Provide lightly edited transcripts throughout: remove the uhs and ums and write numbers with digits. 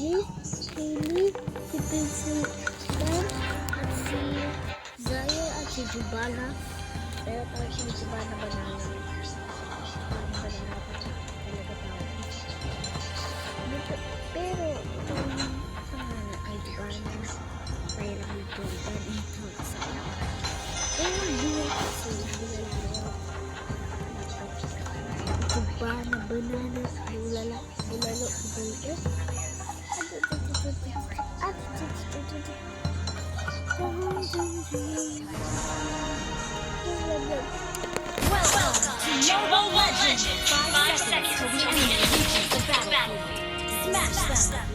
Liz, Hailey, si Princess Ben, at si Zaya at si Jubana. Pero tawag si Jubana Banana. Banana talaga tawag. Pero itong pangalan ay Jubana. Kaya lang ito itong sa akin. Pero hindi kasi Jubana Banana bulalo bulalo. Welcome to Mobile Legends! 5 seconds till the enemy reaches the battlefield. Smash them!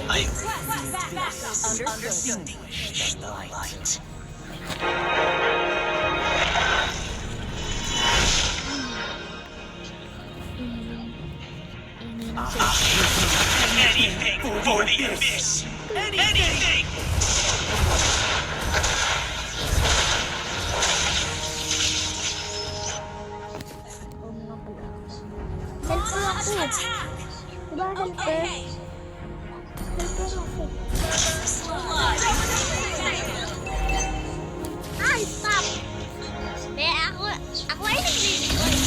I Understood. extinguish the light. Anything for the abyss! Anything! Launch attack! Diba, helper? Helper ako. Ay, stop! Ako ay nag-record.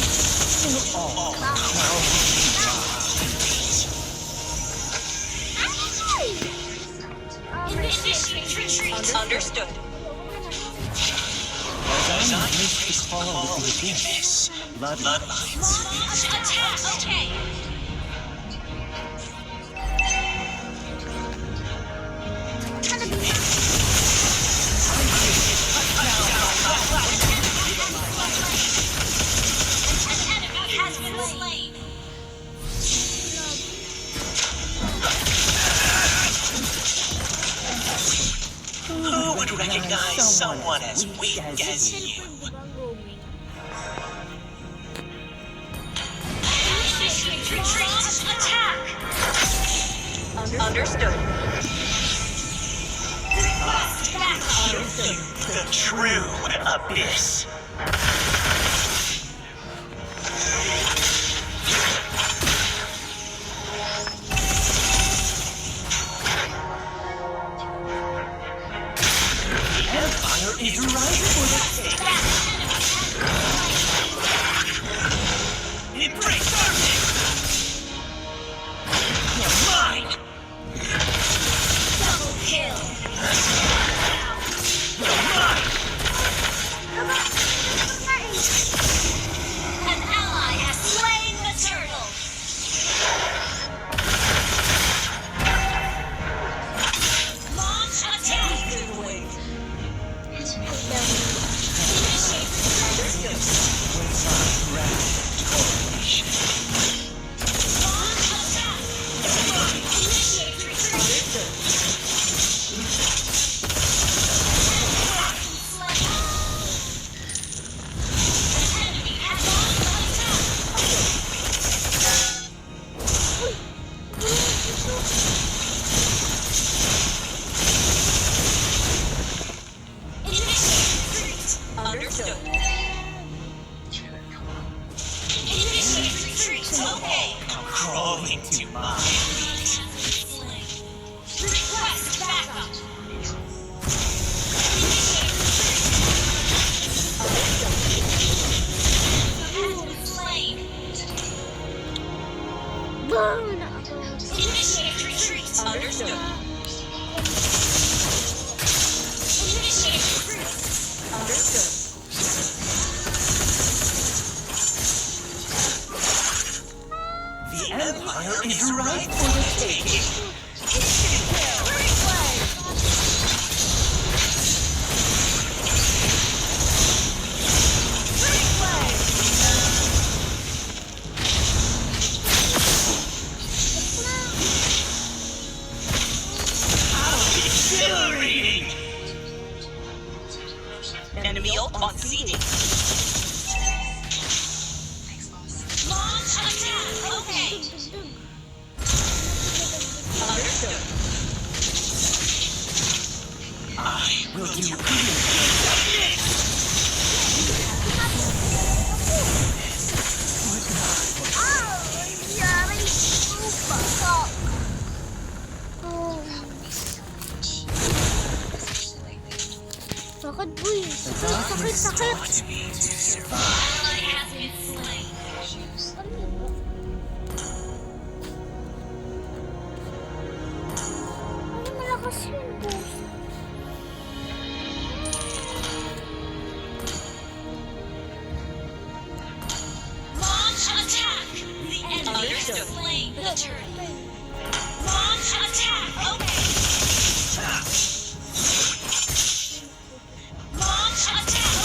Initiate retreat! Understood. As I make the call of the abyss, bloodlines. Launch attack! Okay. An enemy has been slain. Who would recognize someone as weak as you? Initiate retreat! Launch attack! Understood. Request backup! The true abyss. The Empire is ripe for the taking. Embrace darkness! You're mine! Double kill! You're mine! An ally has slain the turtle! Launch attack! Initiate launch attack! Initiate retreat! Slain! An enemy has launched an attack! Initiate retreat! Understood. Initiate retreat! Okay! Crawling to my feet. Request backup! Enemy slain! Burn ako. Initiate retreat! Understood. Initiate retreat! Understood. The Empire is ripe for the taking. Replay! Exhilarating! Enemy ult on seating. Launch attack! Okay! Understood. I will do justice. lakad, boy. Sakit, sakit. Taught me to survive. Ally has been slain. Ano yun ba? Ay, malakas yun, boss. Launch attack. The enemy has slain the turret. Launch attack. Okay. Launch attack.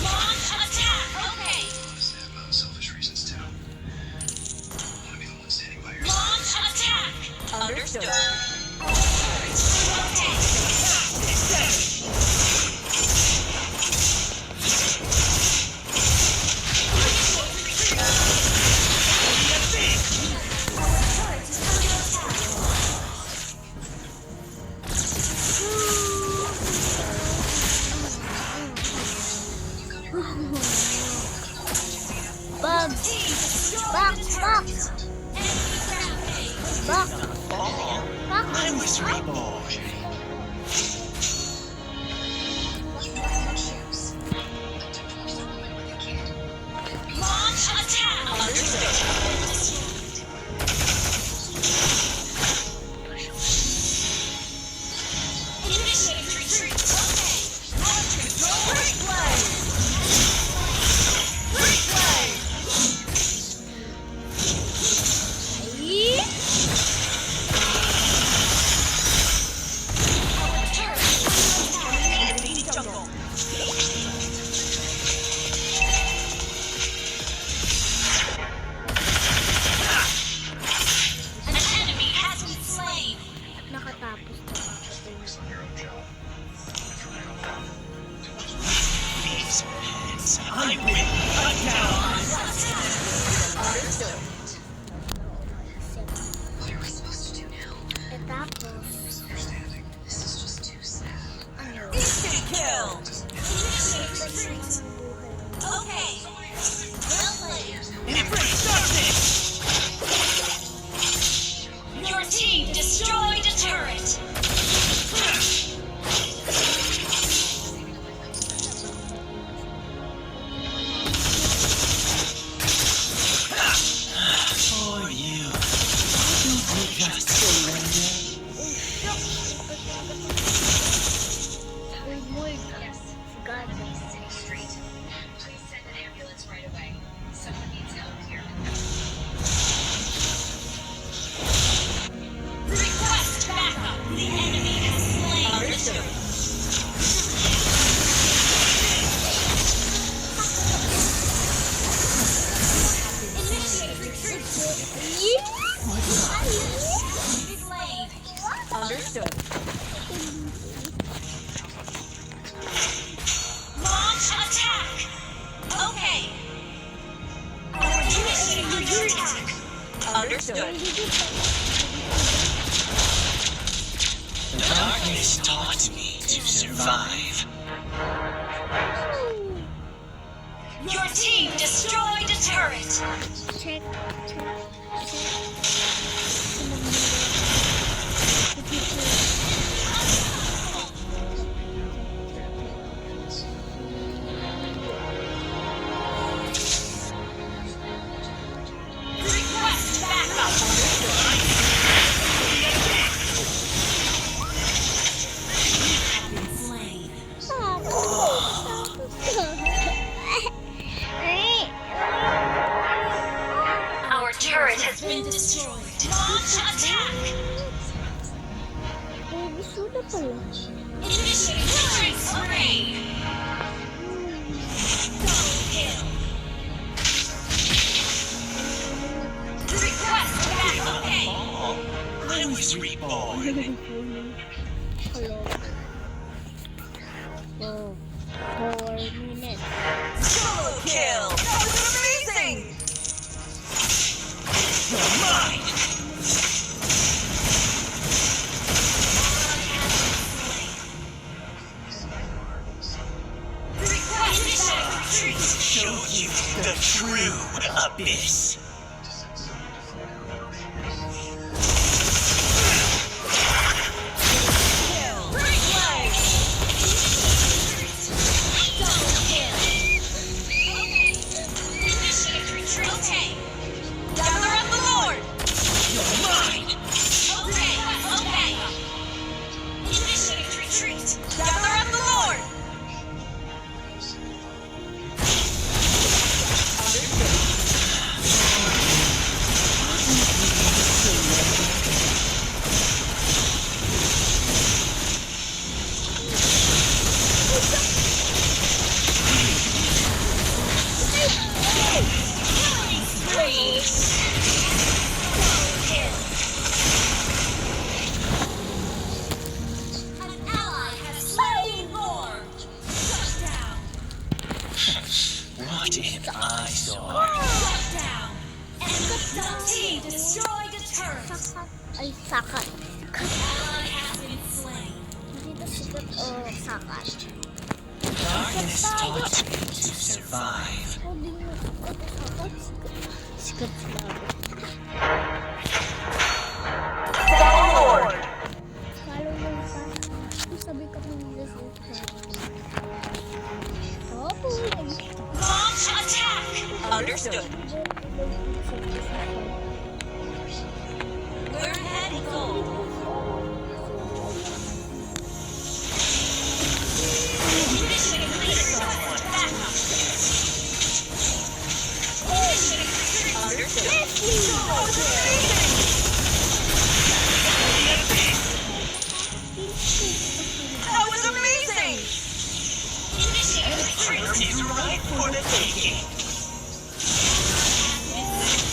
Launch attack. Okay. Selfish reasons too. Want to be the one standing by your Launch attack. Understood. Bug. Back, back. Back, Fall. back. I was reborn. Launch attack. Understood. Initiate retreat. Okay. Ay. An enemy has been slain. Nakatapos na ba? focus on your own job. And from now on, don't just These pants. I win. Cut down. What are we supposed to do now? Tapos, understanding. This is just too sad. ano? Instant kill. Initiate retreat. Okay. Well played. Embrace darkness. Your team destroyed a turret. For you. Don't you just surrender? Uy, muy. Yes. God. City Street. Please send an ambulance right away. Someone needs help here. Request backup. The enemy has slain. Understood. Initiate retreat. Slain. Understood. Launch attack. Okay. Initiate retreat. Understood. Darkness taught me to survive. Your team destroyed a turret. Check, check, Request backup. Slain. Our turret has been destroyed. Launch attack. Gusto na pala. Initiate retreat spree. Double kill. Request backup. Okay. I was reborn. Hello. Oh, 4 minutes. Solo kill. That was amazing. You're mine. abyss. Initiate retreat. Okay. Gather up the Lord. You're mine! Okay. Okay. Initiate retreat. Gather up the Lord. Killing spree. Kill. An ally has slain Lord. Shut down. What if I saw? Shut down. Enemy team destroyed a turret. Sakat. Ay, sakat. Ally has been slain. Dito sikat o sakat. Darkness taught me to survive. O, di mo sikat o sakat. Sikat lang. Follow mo pa. Sabi ka mo nila sa Opo, Launch attack. Understood. We're ahead, gold. Initiate retreat. Backup. Initiate retreat. Understood. That was amazing. Initiate retreat. Earth is ripe for the taking.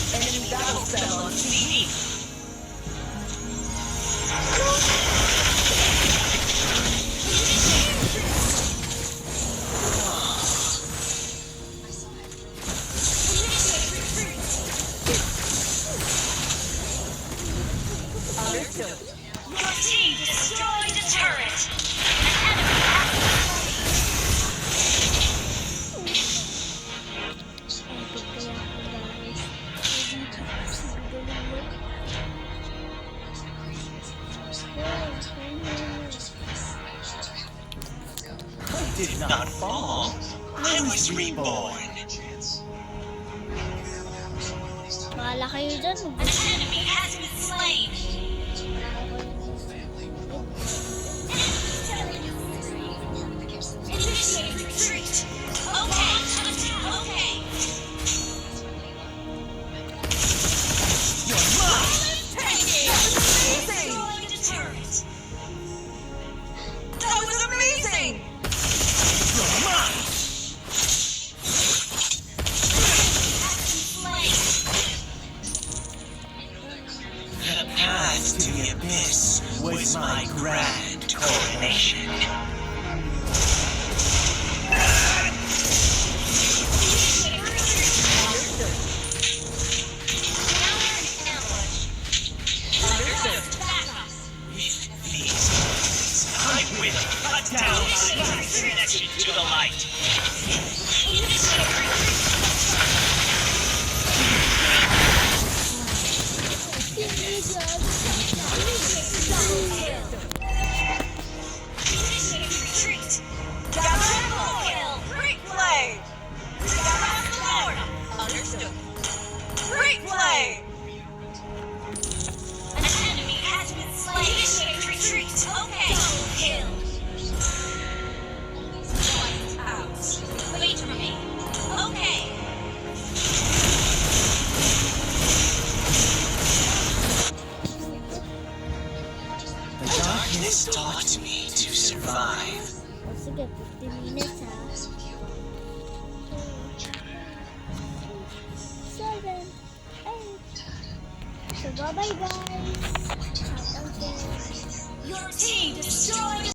Enemy battle cell on CD. Understood. Your team destroyed a turret. An enemy has I did not fall. I was reborn. Bahala kayo dyan. An enemy has been slain. Initiate retreat. Okay. Okay. You're mine! Destroyed a turret. That was amazing. You're mine! Slain. The path to the abyss was my grand coronation. Initiate retreat. Counter ambush. Understood. Backup. With these weapons, I will cut down Earth's connection to the light. Initiate retreat. Double kill. Initiate retreat. Triple kill. Great play. Lord. Understood. Great play. An enemy has been slain. Initiate retreat. Okay. Kill. Out. Wait for me. Okay. The darkness taught me to survive. O sige, 50 minutes ha. 7, 8. So bye-bye guys. Shout out to Your team destroyed